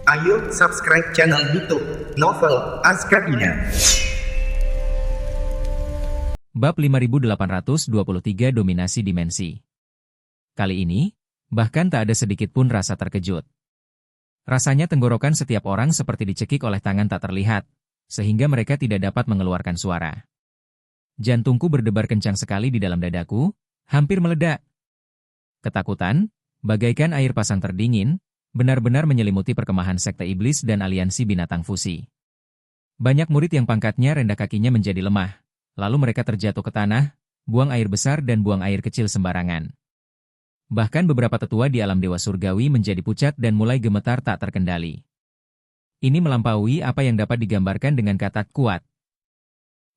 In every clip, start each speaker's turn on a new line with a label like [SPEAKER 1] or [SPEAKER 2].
[SPEAKER 1] Ayo subscribe channel YouTube Novel Azkabina.
[SPEAKER 2] Bab 5823 Dominasi Dimensi. Kali ini, bahkan tak ada sedikit pun rasa terkejut. Rasanya tenggorokan setiap orang seperti dicekik oleh tangan tak terlihat, sehingga mereka tidak dapat mengeluarkan suara. Jantungku berdebar kencang sekali di dalam dadaku, hampir meledak. Ketakutan, bagaikan air pasang terdingin, benar-benar menyelimuti perkemahan sekte iblis dan aliansi binatang fusi. Banyak murid yang pangkatnya rendah kakinya menjadi lemah, lalu mereka terjatuh ke tanah, buang air besar dan buang air kecil sembarangan. Bahkan beberapa tetua di alam dewa surgawi menjadi pucat dan mulai gemetar tak terkendali. Ini melampaui apa yang dapat digambarkan dengan kata kuat.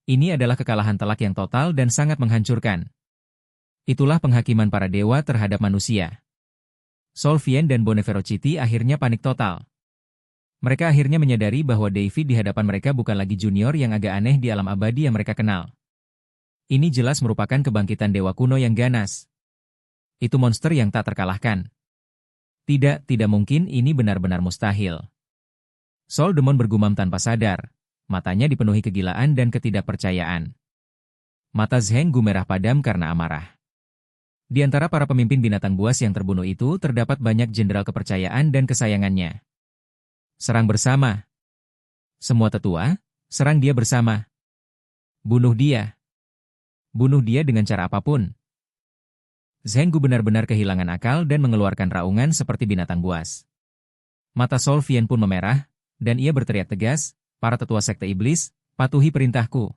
[SPEAKER 2] Ini adalah kekalahan telak yang total dan sangat menghancurkan. Itulah penghakiman para dewa terhadap manusia. Solvien dan Boneverocity akhirnya panik total. Mereka akhirnya menyadari bahwa David di hadapan mereka bukan lagi junior yang agak aneh di alam abadi yang mereka kenal. Ini jelas merupakan kebangkitan dewa kuno yang ganas. Itu monster yang tak terkalahkan. Tidak mungkin, ini benar-benar mustahil. Sol Demon bergumam tanpa sadar. Matanya dipenuhi kegilaan dan ketidakpercayaan. Mata Zheng Gu merah padam karena amarah. Di antara para pemimpin binatang buas yang terbunuh itu terdapat banyak jenderal kepercayaan dan kesayangannya. Serang bersama. Semua tetua, serang dia bersama. Bunuh dia. Bunuh dia dengan cara apapun. Zheng Gu benar-benar kehilangan akal dan mengeluarkan raungan seperti binatang buas. Mata Solvien pun memerah, dan ia berteriak tegas, para tetua sekte iblis, patuhi perintahku.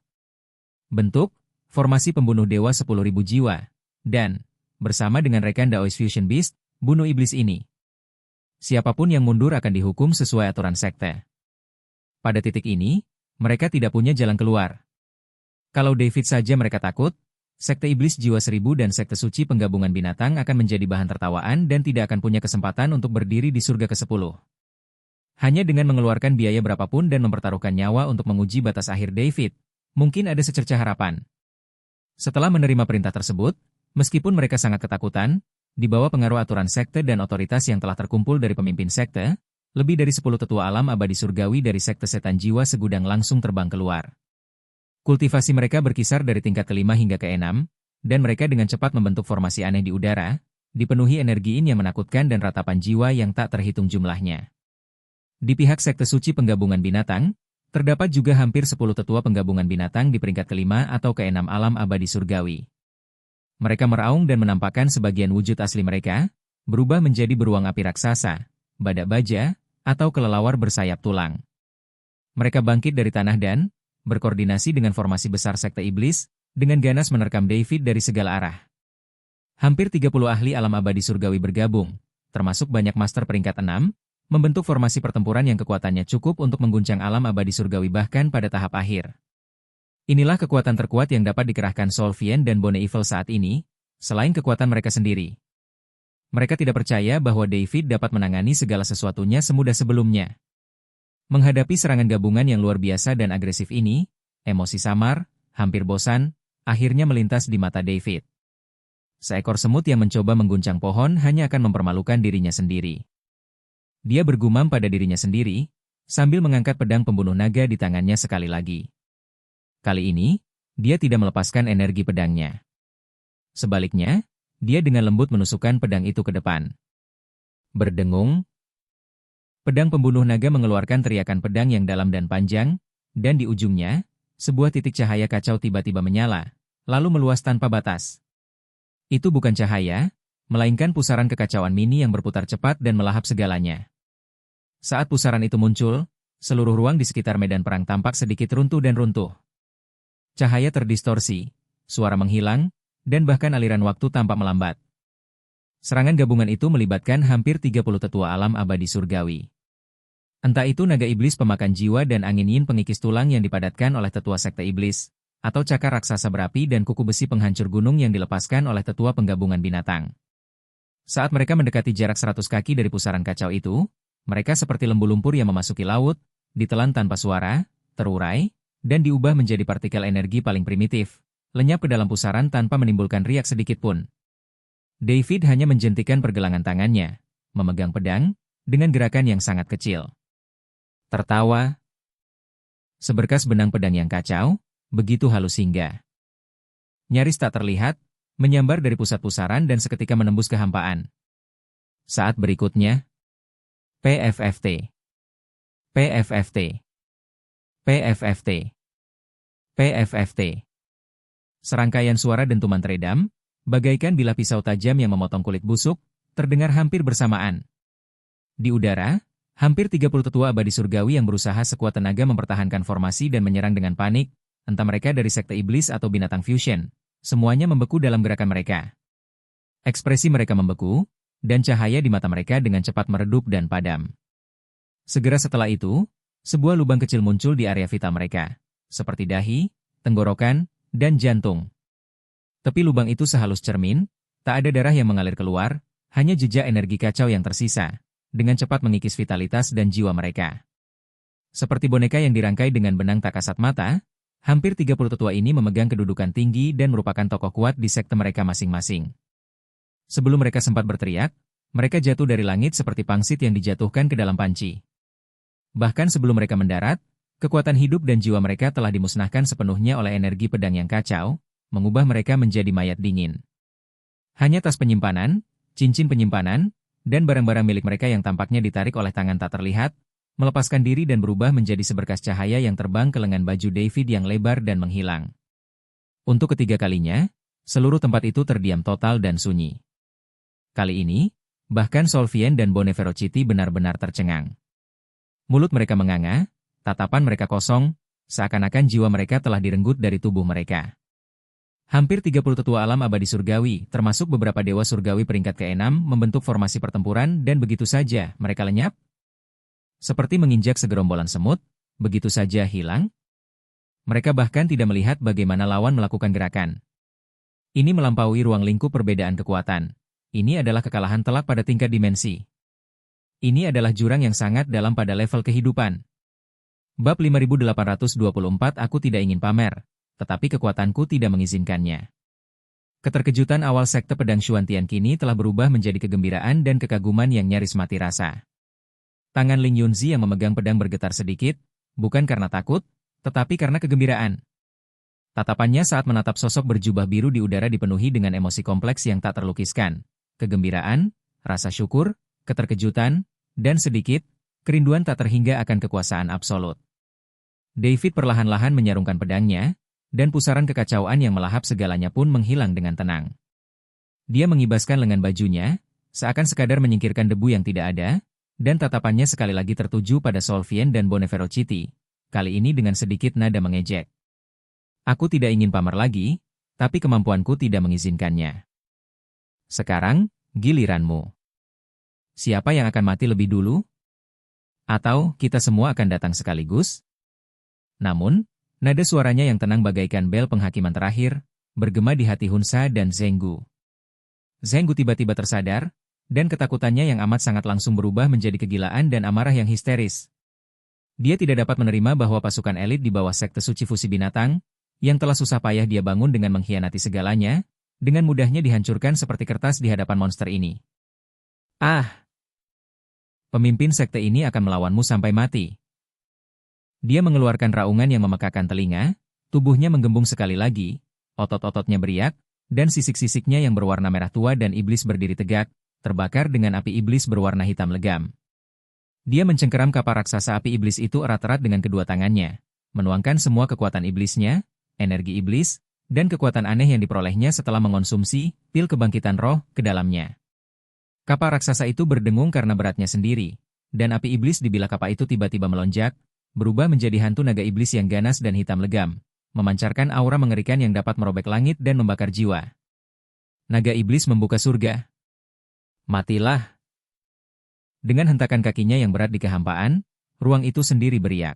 [SPEAKER 2] Bentuk, formasi pembunuh dewa 10.000 jiwa, dan bersama dengan rekan Daoist Fusion Beast, bunuh iblis ini. Siapapun yang mundur akan dihukum sesuai aturan sekte. Pada titik ini, mereka tidak punya jalan keluar. Kalau David saja mereka takut, sekte iblis jiwa 1000 dan sekte suci penggabungan binatang akan menjadi bahan tertawaan dan tidak akan punya kesempatan untuk berdiri di surga ke-10. Hanya dengan mengeluarkan biaya berapapun dan mempertaruhkan nyawa untuk menguji batas akhir David, mungkin ada secercah harapan. Setelah menerima perintah tersebut, meskipun mereka sangat ketakutan, di bawah pengaruh aturan sekte dan otoritas yang telah terkumpul dari pemimpin sekte, lebih dari 10 tetua alam abadi surgawi dari sekte setan jiwa segudang langsung terbang keluar. Kultivasi mereka berkisar dari tingkat ke-5 hingga ke-6, dan mereka dengan cepat membentuk formasi aneh di udara, dipenuhi energi yang menakutkan dan ratapan jiwa yang tak terhitung jumlahnya. Di pihak sekte suci penggabungan binatang, terdapat juga hampir 10 tetua penggabungan binatang di peringkat ke-5 atau ke-6 alam abadi surgawi. Mereka meraung dan menampakkan sebagian wujud asli mereka, berubah menjadi beruang api raksasa, badak baja, atau kelelawar bersayap tulang. Mereka bangkit dari tanah dan berkoordinasi dengan formasi besar sekte iblis, dengan ganas menerkam David dari segala arah. Hampir 30 ahli alam abadi surgawi bergabung, termasuk banyak master peringkat 6, membentuk formasi pertempuran yang kekuatannya cukup untuk mengguncang alam abadi surgawi bahkan pada tahap akhir. Inilah kekuatan terkuat yang dapat dikerahkan Solvien dan Bone Evil saat ini, selain kekuatan mereka sendiri. Mereka tidak percaya bahwa David dapat menangani segala sesuatunya semudah sebelumnya. Menghadapi serangan gabungan yang luar biasa dan agresif ini, emosi samar, hampir bosan, akhirnya melintas di mata David. Seekor semut yang mencoba mengguncang pohon hanya akan mempermalukan dirinya sendiri. Dia bergumam pada dirinya sendiri, sambil mengangkat pedang pembunuh naga di tangannya sekali lagi. Kali ini, dia tidak melepaskan energi pedangnya. Sebaliknya, dia dengan lembut menusukkan pedang itu ke depan. Berdengung, pedang pembunuh naga mengeluarkan teriakan pedang yang dalam dan panjang, dan di ujungnya, sebuah titik cahaya kacau tiba-tiba menyala, lalu meluas tanpa batas. Itu bukan cahaya, melainkan pusaran kekacauan mini yang berputar cepat dan melahap segalanya. Saat pusaran itu muncul, seluruh ruang di sekitar medan perang tampak sedikit runtuh dan runtuh. Cahaya terdistorsi, suara menghilang, dan bahkan aliran waktu tampak melambat. Serangan gabungan itu melibatkan hampir 30 tetua alam abadi surgawi. Entah itu naga iblis pemakan jiwa dan angin yin pengikis tulang yang dipadatkan oleh tetua sekte iblis, atau cakar raksasa berapi dan kuku besi penghancur gunung yang dilepaskan oleh tetua penggabungan binatang. Saat mereka mendekati jarak 100 kaki dari pusaran kacau itu, mereka seperti lembu lumpur yang memasuki laut, ditelan tanpa suara, terurai, dan diubah menjadi partikel energi paling primitif, lenyap ke dalam pusaran tanpa menimbulkan riak sedikit pun. David hanya menjentikan pergelangan tangannya, memegang pedang, dengan gerakan yang sangat kecil. tertawa. Seberkas benang pedang yang kacau, begitu halus hingga nyaris tak terlihat, menyambar dari pusat pusaran dan seketika menembus kehampaan. Saat berikutnya, PFFT, PFFT, PFFT, PFFT. Serangkaian suara dentuman teredam, bagaikan bilah pisau tajam yang memotong kulit busuk, terdengar hampir bersamaan. Di udara, hampir 30 tetua abadi surgawi yang berusaha sekuat tenaga mempertahankan formasi dan menyerang dengan panik, entah mereka dari sekte iblis atau binatang fusion, semuanya membeku dalam gerakan mereka. Ekspresi mereka membeku, dan cahaya di mata mereka dengan cepat meredup dan padam. Segera setelah itu, sebuah lubang kecil muncul di area vital mereka, seperti dahi, tenggorokan, dan jantung. Tepi lubang itu sehalus cermin, tak ada darah yang mengalir keluar, hanya jejak energi kacau yang tersisa, dengan cepat mengikis vitalitas dan jiwa mereka. Seperti boneka yang dirangkai dengan benang tak kasat mata, hampir 30 tetua ini memegang kedudukan tinggi dan merupakan tokoh kuat di sekte mereka masing-masing. Sebelum mereka sempat berteriak, mereka jatuh dari langit seperti pangsit yang dijatuhkan ke dalam panci. Bahkan sebelum mereka mendarat, kekuatan hidup dan jiwa mereka telah dimusnahkan sepenuhnya oleh energi pedang yang kacau, mengubah mereka menjadi mayat dingin. Hanya tas penyimpanan, cincin penyimpanan, dan barang-barang milik mereka yang tampaknya ditarik oleh tangan tak terlihat, melepaskan diri dan berubah menjadi seberkas cahaya yang terbang ke lengan baju David yang lebar dan menghilang. Untuk ketiga kalinya, seluruh tempat itu terdiam total dan sunyi. Kali ini, bahkan Solvien dan Boneferociti benar-benar tercengang. Mulut mereka menganga, tatapan mereka kosong, seakan-akan jiwa mereka telah direnggut dari tubuh mereka. Hampir 30 tetua alam abadi surgawi, termasuk beberapa dewa surgawi peringkat ke-6, membentuk formasi pertempuran dan begitu saja mereka lenyap. Seperti menginjak segerombolan semut, begitu saja hilang. Mereka bahkan tidak melihat bagaimana lawan melakukan gerakan. Ini melampaui ruang lingkup perbedaan kekuatan. Ini adalah kekalahan telak pada tingkat dimensi. Ini adalah jurang yang sangat dalam pada level kehidupan. Bab 5824. Aku tidak ingin pamer, tetapi kekuatanku tidak mengizinkannya. Keterkejutan awal sekte pedang Xuantian kini telah berubah menjadi kegembiraan dan kekaguman yang nyaris mati rasa. Tangan Ling Yunzi yang memegang pedang bergetar sedikit, bukan karena takut, tetapi karena kegembiraan. Tatapannya saat menatap sosok berjubah biru di udara dipenuhi dengan emosi kompleks yang tak terlukiskan. Kegembiraan, rasa syukur, keterkejutan, dan sedikit, kerinduan tak terhingga akan kekuasaan absolut. David perlahan-lahan menyarungkan pedangnya, dan pusaran kekacauan yang melahap segalanya pun menghilang dengan tenang. Dia mengibaskan lengan bajunya, seakan sekadar menyingkirkan debu yang tidak ada, dan tatapannya sekali lagi tertuju pada Solvien dan Boneferociti, kali ini dengan sedikit nada mengejek. Aku tidak ingin pamer lagi, tapi kemampuanku tidak mengizinkannya. Sekarang, giliranmu. Siapa yang akan mati lebih dulu? Atau kita semua akan datang sekaligus? Namun, nada suaranya yang tenang bagaikan bel penghakiman terakhir, bergema di hati Hunsa dan Zenggu. Zenggu tiba-tiba tersadar, dan ketakutannya yang amat sangat langsung berubah menjadi kegilaan dan amarah yang histeris. Dia tidak dapat menerima bahwa pasukan elit di bawah sekte suci fusi binatang, yang telah susah payah dia bangun dengan mengkhianati segalanya, dengan mudahnya dihancurkan seperti kertas di hadapan monster ini. Ah! Pemimpin sekte ini akan melawanmu sampai mati. Dia mengeluarkan raungan yang memekakan telinga, tubuhnya menggembung sekali lagi, otot-ototnya beriak, dan sisik-sisiknya yang berwarna merah tua dan iblis berdiri tegak, terbakar dengan api iblis berwarna hitam legam. Dia mencengkeram kapal raksasa api iblis itu erat-erat dengan kedua tangannya, menuangkan semua kekuatan iblisnya, energi iblis, dan kekuatan aneh yang diperolehnya setelah mengonsumsi pil kebangkitan roh ke dalamnya. Kapal raksasa itu berdengung karena beratnya sendiri, dan api iblis di bilah kapal itu tiba-tiba melonjak, berubah menjadi hantu naga iblis yang ganas dan hitam legam, memancarkan aura mengerikan yang dapat merobek langit dan membakar jiwa. Naga iblis membuka surga. Matilah. Dengan hentakan kakinya yang berat di kehampaan, ruang itu sendiri beriak.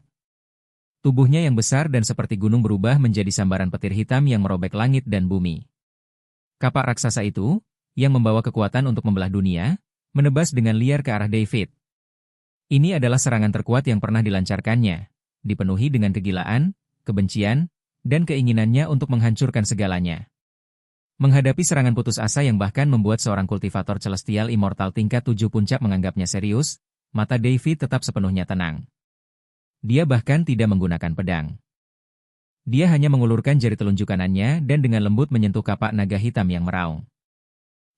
[SPEAKER 2] Tubuhnya yang besar dan seperti gunung berubah menjadi sambaran petir hitam yang merobek langit dan bumi. Kapak raksasa itu, yang membawa kekuatan untuk membelah dunia, menebas dengan liar ke arah David. Ini adalah serangan terkuat yang pernah dilancarkannya, dipenuhi dengan kegilaan, kebencian, dan keinginannya untuk menghancurkan segalanya. Menghadapi serangan putus asa yang bahkan membuat seorang kultivator celestial immortal tingkat 7 puncak menganggapnya serius, mata David tetap sepenuhnya tenang. Dia bahkan tidak menggunakan pedang. Dia hanya mengulurkan jari telunjuk kanannya dan dengan lembut menyentuh kapak naga hitam yang meraung.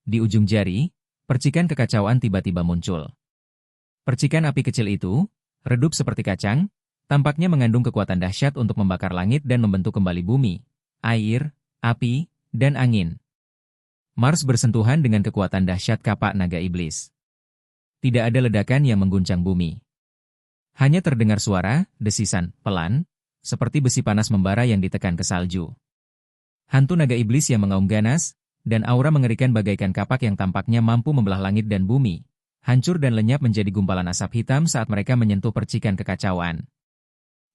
[SPEAKER 2] Di ujung jari, percikan kekacauan tiba-tiba muncul. Percikan api kecil itu, redup seperti kacang, tampaknya mengandung kekuatan dahsyat untuk membakar langit dan membentuk kembali bumi, air, api, dan angin. Mars bersentuhan dengan kekuatan dahsyat kapak naga iblis. Tidak ada ledakan yang mengguncang bumi. Hanya terdengar suara, desisan, pelan, seperti besi panas membara yang ditekan ke salju. Hantu naga iblis yang mengaum ganas, dan aura mengerikan bagaikan kapak yang tampaknya mampu membelah langit dan bumi, hancur dan lenyap menjadi gumpalan asap hitam saat mereka menyentuh percikan kekacauan.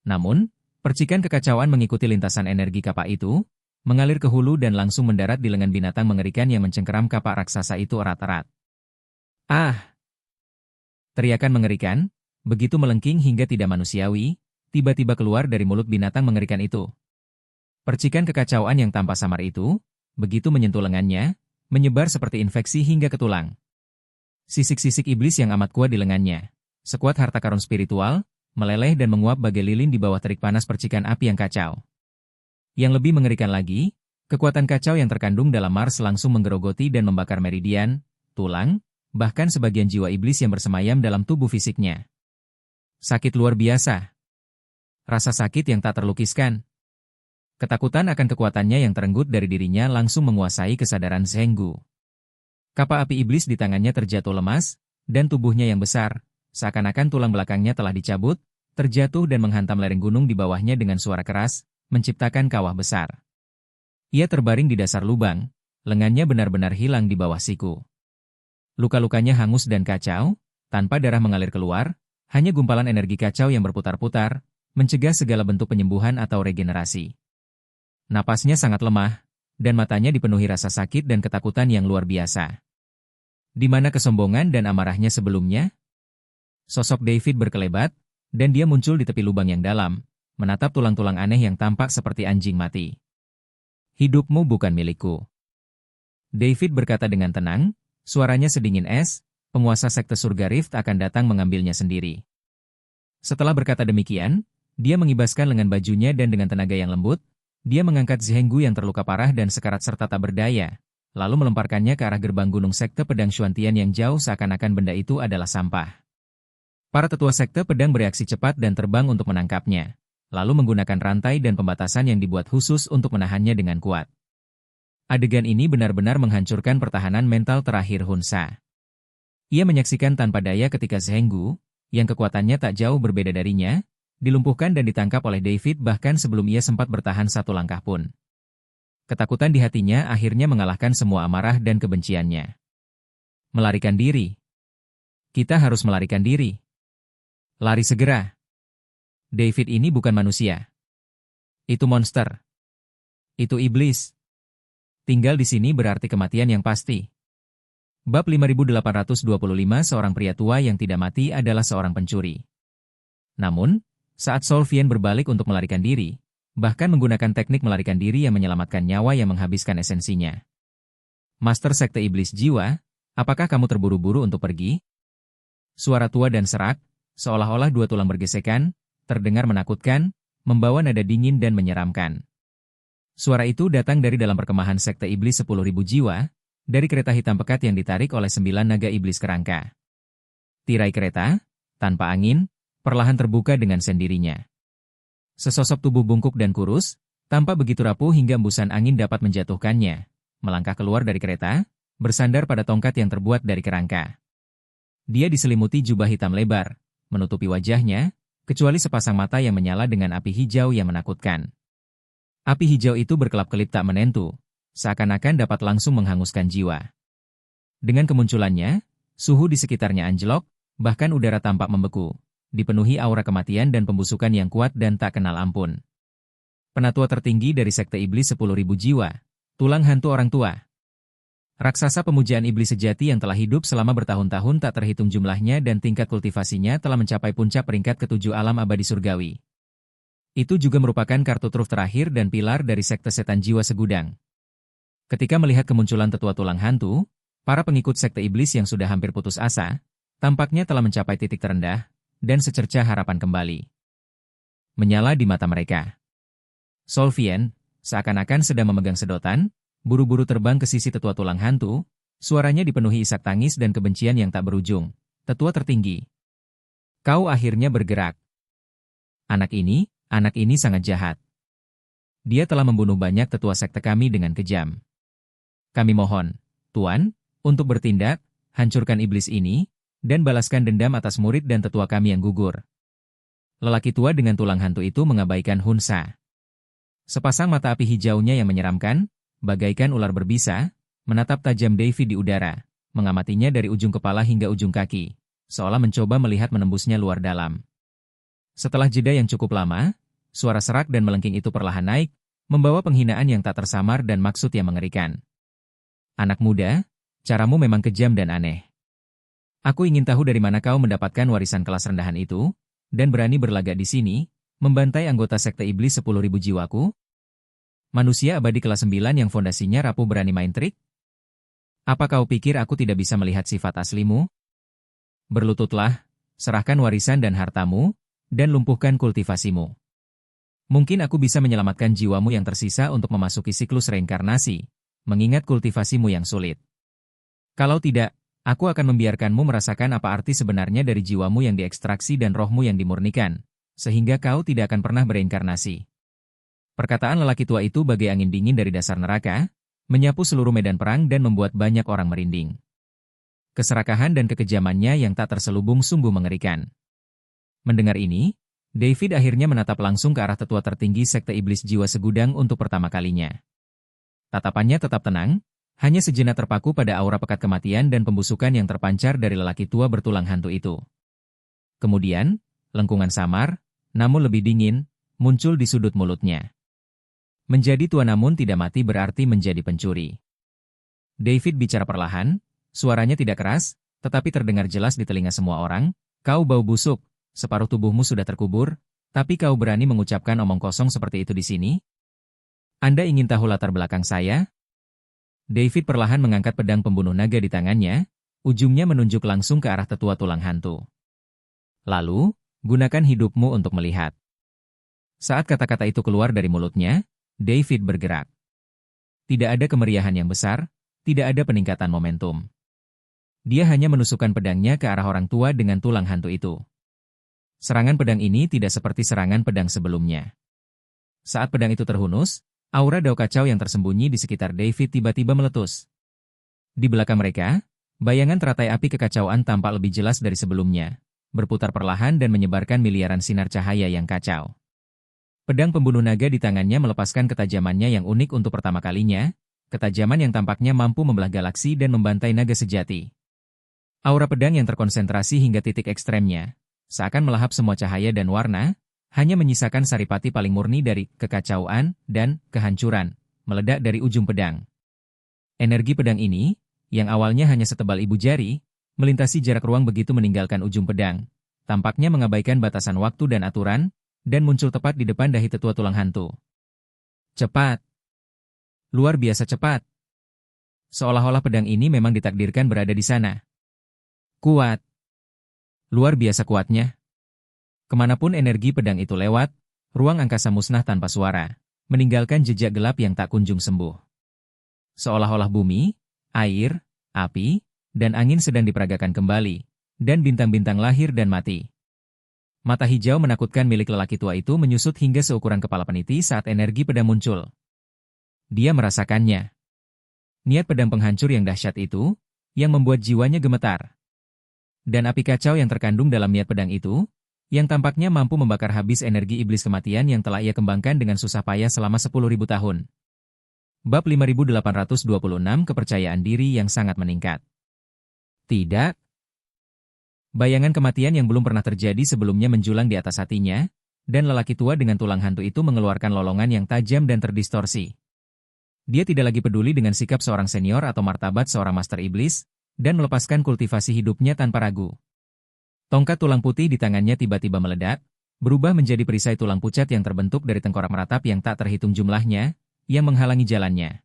[SPEAKER 2] Namun, percikan kekacauan mengikuti lintasan energi kapak itu, mengalir ke hulu dan langsung mendarat di lengan binatang mengerikan yang mencengkeram kapak raksasa itu erat-erat. Ah! Teriakan mengerikan, begitu melengking hingga tidak manusiawi, tiba-tiba keluar dari mulut binatang mengerikan itu. Percikan kekacauan yang tanpa samar itu, begitu menyentuh lengannya, menyebar seperti infeksi hingga ke tulang. Sisik-sisik iblis yang amat kuat di lengannya, sekuat harta karun spiritual, meleleh dan menguap bagai lilin di bawah terik panas percikan api yang kacau. Yang lebih mengerikan lagi, kekuatan kacau yang terkandung dalam Mars langsung menggerogoti dan membakar meridian, tulang, bahkan sebagian jiwa iblis yang bersemayam dalam tubuh fisiknya. Sakit luar biasa. Rasa sakit yang tak terlukiskan. Ketakutan akan kekuatannya yang terenggut dari dirinya langsung menguasai kesadaran Zhenggu. Kapak api iblis di tangannya terjatuh lemas, dan tubuhnya yang besar, seakan-akan tulang belakangnya telah dicabut, terjatuh dan menghantam lereng gunung di bawahnya dengan suara keras, menciptakan kawah besar. Ia terbaring di dasar lubang, lengannya benar-benar hilang di bawah siku. Luka-lukanya hangus dan kacau, tanpa darah mengalir keluar, hanya gumpalan energi kacau yang berputar-putar, mencegah segala bentuk penyembuhan atau regenerasi. Napasnya sangat lemah, dan matanya dipenuhi rasa sakit dan ketakutan yang luar biasa. Di mana kesombongan dan amarahnya sebelumnya? Sosok David berkelebat, dan dia muncul di tepi lubang yang dalam, menatap tulang-tulang aneh yang tampak seperti anjing mati. Hidupmu bukan milikku. David berkata dengan tenang, suaranya sedingin es, penguasa sekte surga Rift akan datang mengambilnya sendiri. Setelah berkata demikian, dia mengibaskan lengan bajunya dan dengan tenaga yang lembut, dia mengangkat Zhenggu yang terluka parah dan sekarat serta tak berdaya, lalu melemparkannya ke arah gerbang gunung sekte pedang Xuantian yang jauh seakan-akan benda itu adalah sampah. Para tetua sekte pedang bereaksi cepat dan terbang untuk menangkapnya, lalu menggunakan rantai dan pembatasan yang dibuat khusus untuk menahannya dengan kuat. Adegan ini benar-benar menghancurkan pertahanan mental terakhir Hunsa. Ia menyaksikan tanpa daya ketika Zhenggu, yang kekuatannya tak jauh berbeda darinya, dilumpuhkan dan ditangkap oleh David bahkan sebelum ia sempat bertahan satu langkah pun. Ketakutan di hatinya akhirnya mengalahkan semua amarah dan kebenciannya. Melarikan diri. Kita harus melarikan diri. Lari segera. David ini bukan manusia. Itu monster. Itu iblis. Tinggal di sini berarti kematian yang pasti. Bab 5825 seorang pria tua yang tidak mati adalah seorang pencuri. Namun, saat Solvian berbalik untuk melarikan diri, bahkan menggunakan teknik melarikan diri yang menyelamatkan nyawa yang menghabiskan esensinya. Master Sekte Iblis Jiwa, apakah kamu terburu-buru untuk pergi? Suara tua dan serak, seolah-olah dua tulang bergesekan, terdengar menakutkan, membawa nada dingin dan menyeramkan. Suara itu datang dari dalam perkemahan Sekte Iblis 10.000 jiwa, dari kereta hitam pekat yang ditarik oleh 9 naga iblis kerangka. Tirai kereta, tanpa angin, perlahan terbuka dengan sendirinya. Sesosok tubuh bungkuk dan kurus, tampak begitu rapuh hingga embusan angin dapat menjatuhkannya, melangkah keluar dari kereta, bersandar pada tongkat yang terbuat dari kerangka. Dia diselimuti jubah hitam lebar, menutupi wajahnya, kecuali sepasang mata yang menyala dengan api hijau yang menakutkan. Api hijau itu berkelap-kelip tak menentu, seakan-akan dapat langsung menghanguskan jiwa. Dengan kemunculannya, suhu di sekitarnya anjlok, bahkan udara tampak membeku, dipenuhi aura kematian dan pembusukan yang kuat dan tak kenal ampun. Penatua tertinggi dari Sekte Iblis 10.000 jiwa, tulang hantu orang tua. Raksasa pemujaan iblis sejati yang telah hidup selama bertahun-tahun tak terhitung jumlahnya dan tingkat kultivasinya telah mencapai puncak peringkat ke-7 alam abadi surgawi. Itu juga merupakan kartu truf terakhir dan pilar dari Sekte Setan Jiwa Segudang. Ketika melihat kemunculan tetua tulang hantu, para pengikut Sekte Iblis yang sudah hampir putus asa, tampaknya telah mencapai titik terendah, dan secercah harapan kembali. menyala di mata mereka. Solvien, seakan-akan sedang memegang sedotan, buru-buru terbang ke sisi tetua tulang hantu, suaranya dipenuhi isak tangis dan kebencian yang tak berujung. Tetua tertinggi. Kau akhirnya bergerak. Anak ini sangat jahat. Dia telah membunuh banyak tetua sekte kami dengan kejam. Kami mohon, Tuan, untuk bertindak, hancurkan iblis ini, dan balaskan dendam atas murid dan tetua kami yang gugur. Lelaki tua dengan tulang hantu itu mengabaikan Hunsa. Sepasang mata api hijaunya yang menyeramkan, bagaikan ular berbisa, menatap tajam David di udara, mengamatinya dari ujung kepala hingga ujung kaki, seolah mencoba melihat menembusnya luar dalam. Setelah jeda yang cukup lama, suara serak dan melengking itu perlahan naik, membawa penghinaan yang tak tersamar dan maksud yang mengerikan. Anak muda, caramu memang kejam dan aneh. Aku ingin tahu dari mana kau mendapatkan warisan kelas rendahan itu, dan berani berlagak di sini, membantai anggota sekte iblis 10.000 jiwaku? Manusia abadi kelas 9 yang fondasinya rapuh berani main trik? Apa kau pikir aku tidak bisa melihat sifat aslimu? Berlututlah, serahkan warisan dan hartamu, dan lumpuhkan kultivasimu. Mungkin aku bisa menyelamatkan jiwamu yang tersisa untuk memasuki siklus reinkarnasi, mengingat kultivasimu yang sulit. Kalau tidak, aku akan membiarkanmu merasakan apa arti sebenarnya dari jiwamu yang diekstraksi dan rohmu yang dimurnikan, sehingga kau tidak akan pernah bereinkarnasi. Perkataan lelaki tua itu bagai angin dingin dari dasar neraka, menyapu seluruh medan perang dan membuat banyak orang merinding. Keserakahan dan kekejamannya yang tak terselubung sungguh mengerikan. Mendengar ini, David akhirnya menatap langsung ke arah tetua tertinggi sekte iblis jiwa segudang untuk pertama kalinya. Tatapannya tetap tenang, hanya sejenak terpaku pada aura pekat kematian dan pembusukan yang terpancar dari lelaki tua bertulang hantu itu. Kemudian, lengkungan samar, namun lebih dingin, muncul di sudut mulutnya. Menjadi tua namun tidak mati berarti menjadi pencuri. David bicara perlahan, suaranya tidak keras, tetapi terdengar jelas di telinga semua orang. Kau bau busuk, separuh tubuhmu sudah terkubur, tapi kau berani mengucapkan omong kosong seperti itu di sini? Anda ingin tahu latar belakang saya? David perlahan mengangkat pedang pembunuh naga di tangannya, ujungnya menunjuk langsung ke arah tetua tulang hantu. Lalu, gunakan hidupmu untuk melihat. Saat kata-kata itu keluar dari mulutnya, David bergerak. Tidak ada kemeriahan yang besar, tidak ada peningkatan momentum. Dia hanya menusukkan pedangnya ke arah orang tua dengan tulang hantu itu. Serangan pedang ini tidak seperti serangan pedang sebelumnya. Saat pedang itu terhunus, aura dao kacau yang tersembunyi di sekitar David tiba-tiba meletus. Di belakang mereka, bayangan teratai api kekacauan tampak lebih jelas dari sebelumnya, berputar perlahan dan menyebarkan miliaran sinar cahaya yang kacau. Pedang pembunuh naga di tangannya melepaskan ketajamannya yang unik untuk pertama kalinya, ketajaman yang tampaknya mampu membelah galaksi dan membantai naga sejati. Aura pedang yang terkonsentrasi hingga titik ekstremnya, seakan melahap semua cahaya dan warna, hanya menyisakan saripati paling murni dari kekacauan dan kehancuran, meledak dari ujung pedang. Energi pedang ini, yang awalnya hanya setebal ibu jari, melintasi jarak ruang begitu meninggalkan ujung pedang, tampaknya mengabaikan batasan waktu dan aturan, dan muncul tepat di depan dahi tetua tulang hantu. Cepat. Luar biasa cepat. Seolah-olah pedang ini memang ditakdirkan berada di sana. Kuat. Luar biasa kuatnya. Kemanapun energi pedang itu lewat, ruang angkasa musnah tanpa suara, meninggalkan jejak gelap yang tak kunjung sembuh. Seolah-olah bumi, air, api, dan angin sedang diperagakan kembali, dan bintang-bintang lahir dan mati. Mata hijau menakutkan milik lelaki tua itu menyusut hingga seukuran kepala peniti saat energi pedang muncul. Dia merasakannya. Niat pedang penghancur yang dahsyat itu, yang membuat jiwanya gemetar. Dan api kacau yang terkandung dalam niat pedang itu, yang tampaknya mampu membakar habis energi iblis kematian yang telah ia kembangkan dengan susah payah selama 10.000 tahun. Bab 5826 Kepercayaan diri yang sangat meningkat. Tidak. Bayangan kematian yang belum pernah terjadi sebelumnya menjulang di atas hatinya, dan lelaki tua dengan tulang hantu itu mengeluarkan lolongan yang tajam dan terdistorsi. Dia tidak lagi peduli dengan sikap seorang senior atau martabat seorang master iblis, dan melepaskan kultivasi hidupnya tanpa ragu. Tongkat tulang putih di tangannya tiba-tiba meledak, berubah menjadi perisai tulang pucat yang terbentuk dari tengkorak meratap yang tak terhitung jumlahnya, yang menghalangi jalannya.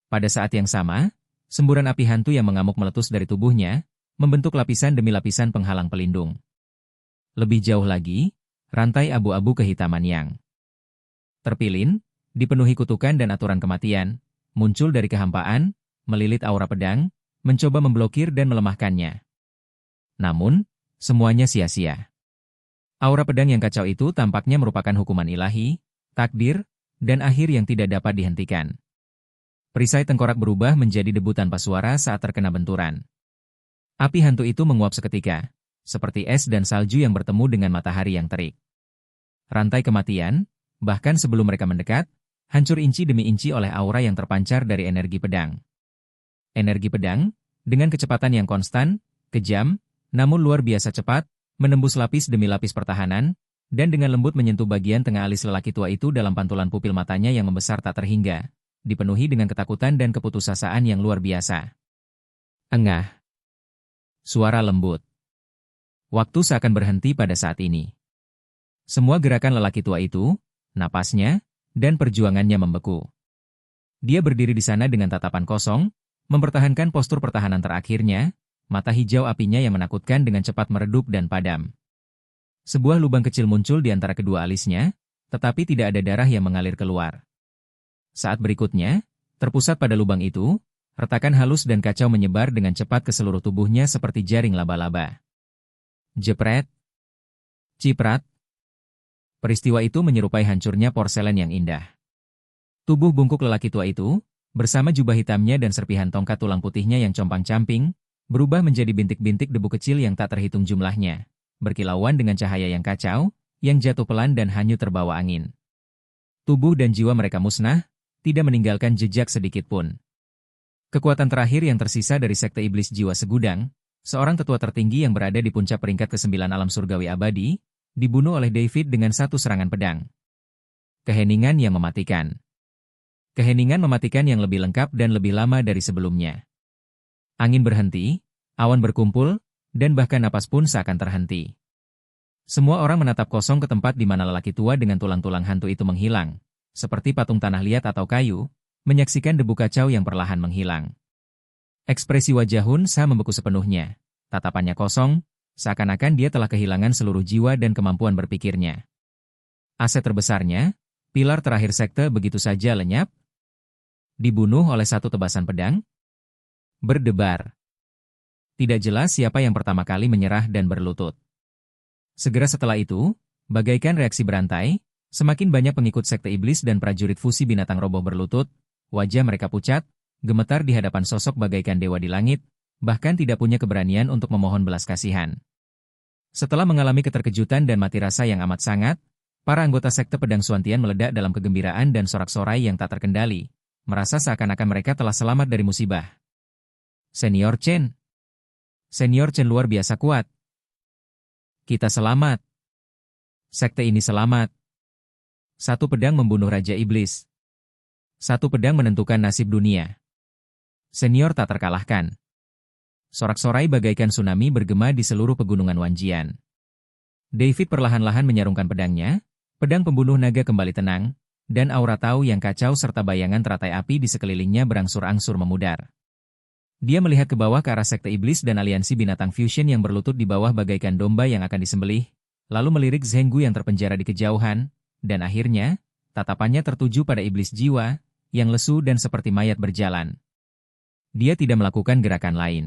[SPEAKER 2] Pada saat yang sama, semburan api hantu yang mengamuk meletus dari tubuhnya, membentuk lapisan demi lapisan penghalang pelindung. Lebih jauh lagi, rantai abu-abu kehitaman yang terpilin, dipenuhi kutukan dan aturan kematian, muncul dari kehampaan, melilit aura pedang, mencoba memblokir dan melemahkannya. Namun, semuanya sia-sia. Aura pedang yang kacau itu tampaknya merupakan hukuman ilahi, takdir, dan akhir yang tidak dapat dihentikan. Perisai tengkorak berubah menjadi debu tanpa suara saat terkena benturan. Api hantu itu menguap seketika, seperti es dan salju yang bertemu dengan matahari yang terik. Rantai kematian, bahkan sebelum mereka mendekat, hancur inci demi inci oleh aura yang terpancar dari energi pedang. Energi pedang, dengan kecepatan yang konstan, kejam, namun luar biasa cepat, menembus lapis demi lapis pertahanan, dan dengan lembut menyentuh bagian tengah alis lelaki tua itu dalam pantulan pupil matanya yang membesar tak terhingga, dipenuhi dengan ketakutan dan keputusasaan yang luar biasa. Engah. Suara lembut. Waktu seakan berhenti pada saat ini. Semua gerakan lelaki tua itu, napasnya, dan perjuangannya membeku. Dia berdiri di sana dengan tatapan kosong, mempertahankan postur pertahanan terakhirnya, mata hijau apinya yang menakutkan dengan cepat meredup dan padam. Sebuah lubang kecil muncul di antara kedua alisnya, tetapi tidak ada darah yang mengalir keluar. Saat berikutnya, terpusat pada lubang itu, retakan halus dan kacau menyebar dengan cepat ke seluruh tubuhnya seperti jaring laba-laba. Jepret. Ciprat. Peristiwa itu menyerupai hancurnya porselen yang indah. Tubuh bungkuk lelaki tua itu, bersama jubah hitamnya dan serpihan tongkat tulang putihnya yang compang-camping, berubah menjadi bintik-bintik debu kecil yang tak terhitung jumlahnya, berkilauan dengan cahaya yang kacau, yang jatuh pelan dan hanyut terbawa angin. Tubuh dan jiwa mereka musnah, tidak meninggalkan jejak sedikit pun. Kekuatan terakhir yang tersisa dari sekte iblis jiwa segudang, seorang tetua tertinggi yang berada di puncak peringkat ke-9 alam surgawi abadi, dibunuh oleh David dengan satu serangan pedang. Keheningan yang mematikan. Keheningan mematikan yang lebih lengkap dan lebih lama dari sebelumnya. Angin berhenti, awan berkumpul, dan bahkan napas pun seakan terhenti. Semua orang menatap kosong ke tempat di mana lelaki tua dengan tulang-tulang hantu itu menghilang, seperti patung tanah liat atau kayu, menyaksikan debu kacau yang perlahan menghilang. Ekspresi wajah Hun Sa membeku sepenuhnya, tatapannya kosong, seakan-akan dia telah kehilangan seluruh jiwa dan kemampuan berpikirnya. Aset terbesarnya, pilar terakhir sekte begitu saja lenyap, dibunuh oleh satu tebasan pedang, berdebar. Tidak jelas siapa yang pertama kali menyerah dan berlutut. Segera setelah itu, bagaikan reaksi berantai, semakin banyak pengikut sekte iblis dan prajurit fusi binatang roboh berlutut, wajah mereka pucat, gemetar di hadapan sosok bagaikan dewa di langit, bahkan tidak punya keberanian untuk memohon belas kasihan. Setelah mengalami keterkejutan dan mati rasa yang amat sangat, para anggota sekte pedang Xuantian meledak dalam kegembiraan dan sorak-sorai yang tak terkendali, merasa seakan-akan mereka telah selamat dari musibah. Senior Chen. Senior Chen luar biasa kuat. Kita selamat. Sekte ini selamat. Satu pedang membunuh Raja Iblis. Satu pedang menentukan nasib dunia. Senior tak terkalahkan. Sorak-sorai bagaikan tsunami bergema di seluruh pegunungan Wanjian. David perlahan-lahan menyarungkan pedangnya, pedang pembunuh naga kembali tenang, dan aura tahu yang kacau serta bayangan teratai api di sekelilingnya berangsur-angsur memudar. Dia melihat ke bawah ke arah sekte iblis dan aliansi binatang fusion yang berlutut di bawah bagaikan domba yang akan disembelih, lalu melirik Zhenggu yang terpenjara di kejauhan, dan akhirnya, tatapannya tertuju pada iblis jiwa, yang lesu dan seperti mayat berjalan. Dia tidak melakukan gerakan lain.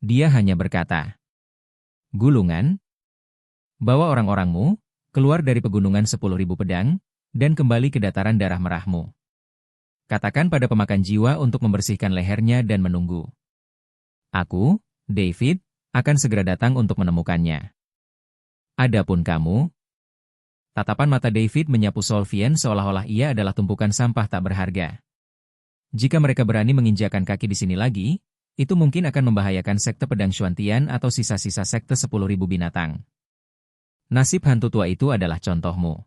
[SPEAKER 2] Dia hanya berkata, "Gulungan, bawa orang-orangmu, keluar dari pegunungan 10.000 pedang, dan kembali ke dataran darah merahmu. Katakan pada pemakan jiwa untuk membersihkan lehernya dan menunggu. Aku, David, akan segera datang untuk menemukannya. Adapun kamu..." Tatapan mata David menyapu Solvian seolah-olah ia adalah tumpukan sampah tak berharga. Jika mereka berani menginjakan kaki di sini lagi, itu mungkin akan membahayakan sekte pedang Xuantian atau sisa-sisa sekte 10.000 binatang. Nasib hantu tua itu adalah contohmu.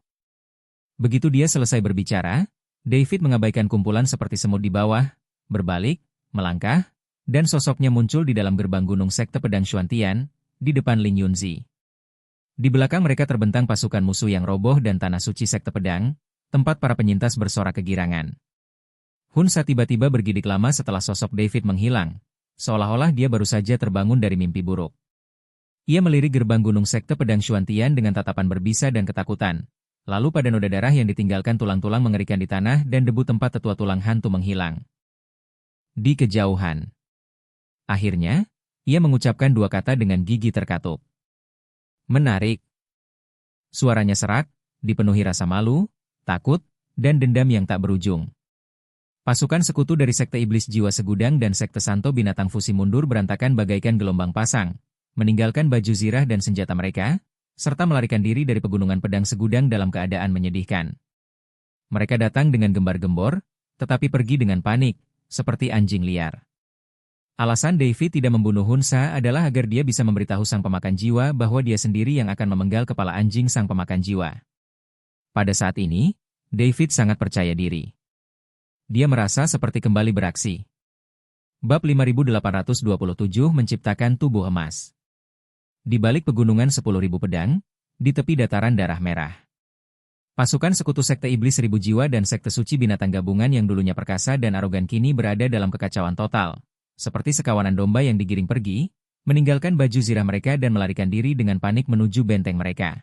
[SPEAKER 2] Begitu dia selesai berbicara, David mengabaikan kumpulan seperti semut di bawah, berbalik, melangkah, dan sosoknya muncul di dalam gerbang gunung sekte pedang Xuantian, di depan Ling Yunzi. Di belakang mereka terbentang pasukan musuh yang roboh dan tanah suci sekte pedang, tempat para penyintas bersorak kegirangan. Hun Sa tiba-tiba bergidik lama setelah sosok David menghilang, seolah-olah dia baru saja terbangun dari mimpi buruk. Ia melirik gerbang gunung sekte pedang Xuantian dengan tatapan berbisa dan ketakutan. Lalu pada noda darah yang ditinggalkan tulang-tulang mengerikan di tanah dan debu tempat tetua tulang hantu menghilang. Di kejauhan. Akhirnya, ia mengucapkan dua kata dengan gigi terkatup. Menarik. Suaranya serak, dipenuhi rasa malu, takut, dan dendam yang tak berujung. Pasukan sekutu dari Sekte Iblis Jiwa Segudang dan Sekte Santo Binatang Fusi mundur berantakan bagaikan gelombang pasang, meninggalkan baju zirah dan senjata mereka, serta melarikan diri dari pegunungan pedang Segudang dalam keadaan menyedihkan. Mereka datang dengan gembar-gembor, tetapi pergi dengan panik, seperti anjing liar. Alasan David tidak membunuh Hunsa adalah agar dia bisa memberitahu sang pemakan jiwa bahwa dia sendiri yang akan memenggal kepala anjing sang pemakan jiwa. Pada saat ini, David sangat percaya diri. Dia merasa seperti kembali beraksi. Bab 5827 menciptakan tubuh emas. Di balik pegunungan 10.000 pedang, di tepi dataran darah merah. Pasukan sekutu Sekte Iblis 1000 jiwa dan Sekte Suci Binatang Gabungan yang dulunya perkasa dan arogan kini berada dalam kekacauan total. Seperti sekawanan domba yang digiring pergi, meninggalkan baju zirah mereka dan melarikan diri dengan panik menuju benteng mereka.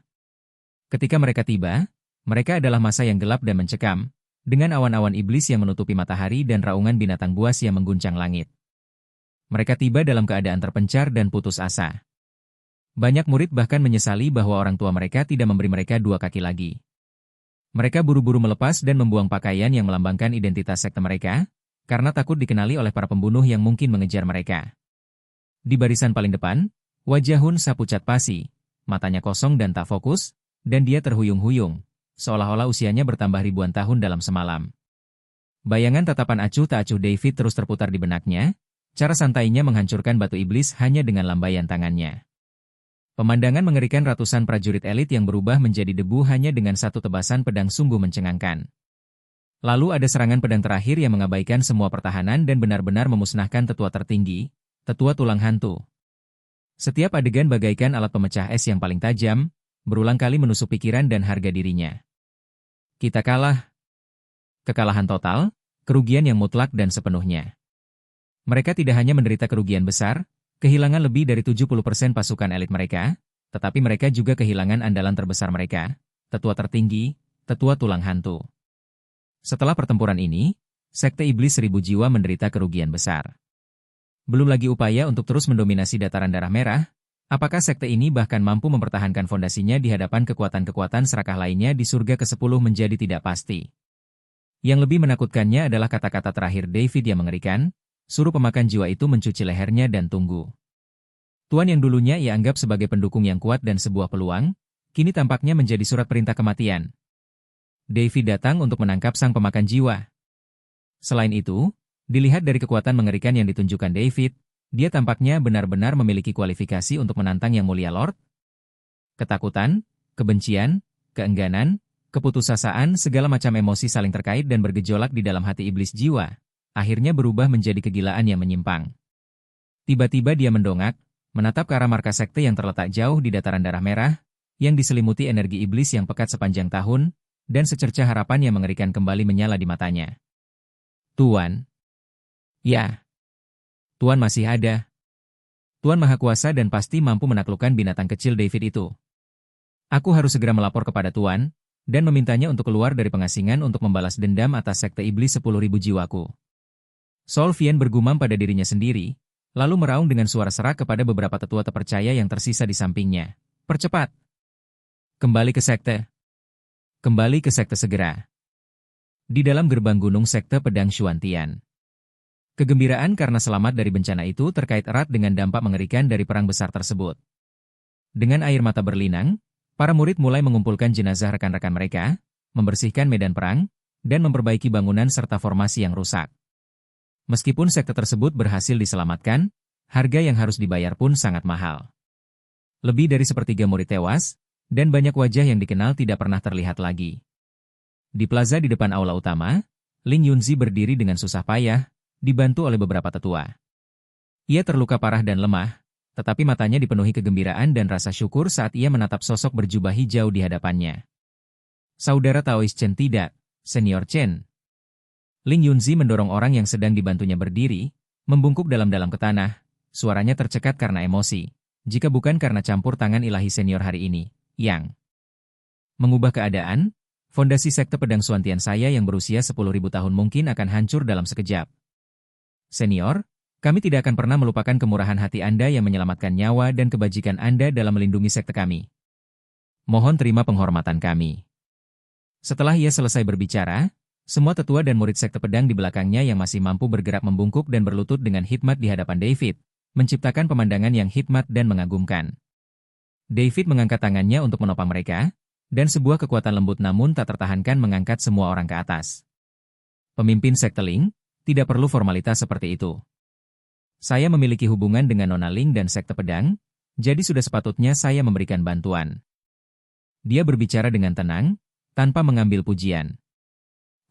[SPEAKER 2] Ketika mereka tiba, mereka adalah masa yang gelap dan mencekam, dengan awan-awan iblis yang menutupi matahari dan raungan binatang buas yang mengguncang langit. Mereka tiba dalam keadaan terpencar dan putus asa. Banyak murid bahkan menyesali bahwa orang tua mereka tidak memberi mereka dua kaki lagi. Mereka buru-buru melepas dan membuang pakaian yang melambangkan identitas sekte mereka, karena takut dikenali oleh para pembunuh yang mungkin mengejar mereka. Di barisan paling depan, wajah Hunsa pucat pasi, matanya kosong dan tak fokus, dan dia terhuyung-huyung, seolah-olah usianya bertambah ribuan tahun dalam semalam. Bayangan tatapan acuh tak acuh David terus terputar di benaknya, cara santainya menghancurkan batu iblis hanya dengan lambaian tangannya. Pemandangan mengerikan ratusan prajurit elit yang berubah menjadi debu hanya dengan satu tebasan pedang sungguh mencengangkan. Lalu ada serangan pedang terakhir yang mengabaikan semua pertahanan dan benar-benar memusnahkan tetua tertinggi, tetua tulang hantu. Setiap adegan bagaikan alat pemecah es yang paling tajam, berulang kali menusuk pikiran dan harga dirinya. Kita kalah. Kekalahan total, kerugian yang mutlak dan sepenuhnya. Mereka tidak hanya menderita kerugian besar, kehilangan lebih dari 70% pasukan elit mereka, tetapi mereka juga kehilangan andalan terbesar mereka, tetua tertinggi, tetua tulang hantu. Setelah pertempuran ini, Sekte Iblis 1000 jiwa menderita kerugian besar. Belum lagi upaya untuk terus mendominasi dataran darah merah, apakah sekte ini bahkan mampu mempertahankan fondasinya di hadapan kekuatan-kekuatan serakah lainnya di surga ke-10 menjadi tidak pasti. Yang lebih menakutkannya adalah kata-kata terakhir David yang mengerikan, suruh pemakan jiwa itu mencuci lehernya dan tunggu. Tuan yang dulunya ia anggap sebagai pendukung yang kuat dan sebuah peluang, kini tampaknya menjadi surat perintah kematian. David datang untuk menangkap sang pemakan jiwa. Selain itu, dilihat dari kekuatan mengerikan yang ditunjukkan David, dia tampaknya benar-benar memiliki kualifikasi untuk menantang Yang Mulia Lord. Ketakutan, kebencian, keengganan, keputusasaan, segala macam emosi saling terkait dan bergejolak di dalam hati iblis jiwa. Akhirnya berubah menjadi kegilaan yang menyimpang. Tiba-tiba dia mendongak, menatap ke arah markas sekte yang terletak jauh di dataran darah merah, yang diselimuti energi iblis yang pekat sepanjang tahun, dan secercah harapan yang mengerikan kembali menyala di matanya. Tuan. Ya. Tuan masih ada. Tuan Maha Kuasa dan pasti mampu menaklukkan binatang kecil David itu. Aku harus segera melapor kepada Tuan, dan memintanya untuk keluar dari pengasingan untuk membalas dendam atas sekte iblis 10.000 jiwaku. Solvian bergumam pada dirinya sendiri, lalu meraung dengan suara serak kepada beberapa tetua terpercaya yang tersisa di sampingnya. Percepat! Kembali ke sekte. Kembali ke sekte segera. Di dalam gerbang gunung sekte pedang Xuantian. Kegembiraan karena selamat dari bencana itu terkait erat dengan dampak mengerikan dari perang besar tersebut. Dengan air mata berlinang, para murid mulai mengumpulkan jenazah rekan-rekan mereka, membersihkan medan perang, dan memperbaiki bangunan serta formasi yang rusak. Meskipun sekte tersebut berhasil diselamatkan, harga yang harus dibayar pun sangat mahal. Lebih dari sepertiga murid tewas, dan banyak wajah yang dikenal tidak pernah terlihat lagi. Di plaza di depan aula utama, Ling Yunzi berdiri dengan susah payah, dibantu oleh beberapa tetua. Ia terluka parah dan lemah, tetapi matanya dipenuhi kegembiraan dan rasa syukur saat ia menatap sosok berjubah hijau di hadapannya. Saudara Taois Chen tidak, Senior Chen. Ling Yunzi mendorong orang yang sedang dibantunya berdiri, membungkuk dalam-dalam ke tanah, suaranya tercekat karena emosi. Jika bukan karena campur tangan ilahi senior hari ini, yang mengubah keadaan, fondasi sekte pedang Suantian saya yang berusia 10.000 tahun mungkin akan hancur dalam sekejap. Senior, kami tidak akan pernah melupakan kemurahan hati Anda yang menyelamatkan nyawa dan kebajikan Anda dalam melindungi sekte kami. Mohon terima penghormatan kami. Setelah ia selesai berbicara, semua tetua dan murid sekte pedang di belakangnya yang masih mampu bergerak membungkuk dan berlutut dengan hikmat di hadapan David, menciptakan pemandangan yang hikmat dan mengagumkan. David mengangkat tangannya untuk menopang mereka, dan sebuah kekuatan lembut namun tak tertahankan mengangkat semua orang ke atas. Pemimpin sekte Ling, tidak perlu formalitas seperti itu. Saya memiliki hubungan dengan Nona Ling dan sekte pedang, jadi sudah sepatutnya saya memberikan bantuan. Dia berbicara dengan tenang, tanpa mengambil pujian.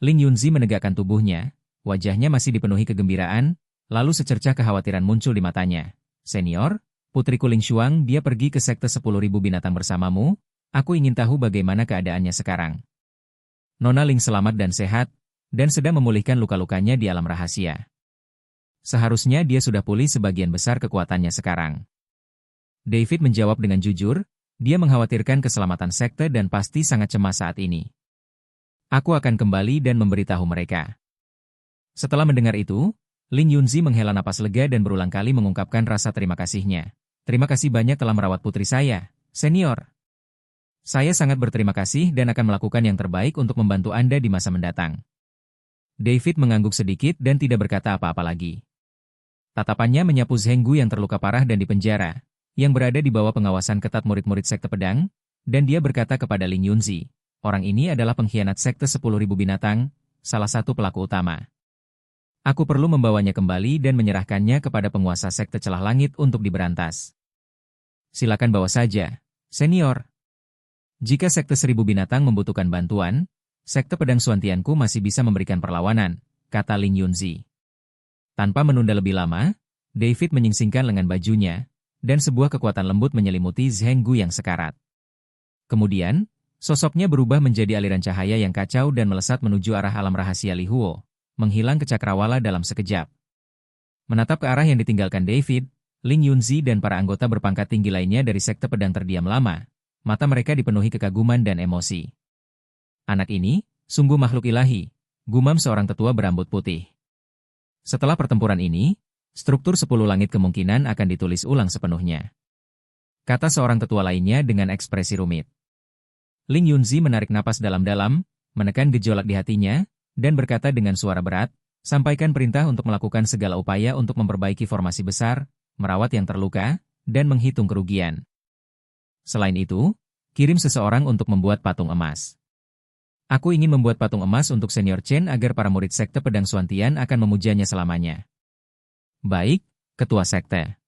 [SPEAKER 2] Ling Yunzi menegakkan tubuhnya, wajahnya masih dipenuhi kegembiraan, lalu secercah kekhawatiran muncul di matanya. Senior, putriku Ling Xuang dia pergi ke sekte 10.000 binatang bersamamu, aku ingin tahu bagaimana keadaannya sekarang. Nona Ling selamat dan sehat, dan sedang memulihkan luka-lukanya di alam rahasia. Seharusnya dia sudah pulih sebagian besar kekuatannya sekarang. David menjawab dengan jujur, dia mengkhawatirkan keselamatan sekte dan pasti sangat cemas saat ini. Aku akan kembali dan memberitahu mereka. Setelah mendengar itu, Ling Yunzi menghela napas lega dan berulang kali mengungkapkan rasa terima kasihnya. Terima kasih banyak telah merawat putri saya, senior. Saya sangat berterima kasih dan akan melakukan yang terbaik untuk membantu Anda di masa mendatang. David mengangguk sedikit dan tidak berkata apa-apa lagi. Tatapannya menyapu Zhenggu yang terluka parah dan dipenjara, yang berada di bawah pengawasan ketat murid-murid sekte pedang, dan dia berkata kepada Ling Yunzi, orang ini adalah pengkhianat sekte 10.000 binatang, salah satu pelaku utama. Aku perlu membawanya kembali dan menyerahkannya kepada penguasa sekte celah langit untuk diberantas. Silakan bawa saja, senior. Jika sekte 1000 binatang membutuhkan bantuan, sekte pedang Suantianku masih bisa memberikan perlawanan, kata Ling Yunzi. Tanpa menunda lebih lama, David menyingsingkan lengan bajunya, dan sebuah kekuatan lembut menyelimuti Zhenggu yang sekarat. Kemudian, sosoknya berubah menjadi aliran cahaya yang kacau dan melesat menuju arah alam rahasia Li Huo, menghilang ke cakrawala dalam sekejap. Menatap ke arah yang ditinggalkan David, Ling Yunzi dan para anggota berpangkat tinggi lainnya dari sekte pedang terdiam lama, mata mereka dipenuhi kekaguman dan emosi. Anak ini, sungguh makhluk ilahi, gumam seorang tetua berambut putih. Setelah pertempuran ini, struktur 10 langit kemungkinan akan ditulis ulang sepenuhnya. Kata seorang tetua lainnya dengan ekspresi rumit. Ling Yunzi menarik napas dalam-dalam, menekan gejolak di hatinya, dan berkata dengan suara berat, sampaikan perintah untuk melakukan segala upaya untuk memperbaiki formasi besar, merawat yang terluka, dan menghitung kerugian. Selain itu, kirim seseorang untuk membuat patung emas. Aku ingin membuat patung emas untuk senior Chen agar para murid sekte pedang Suantian akan memujanya selamanya. Baik, ketua sekte.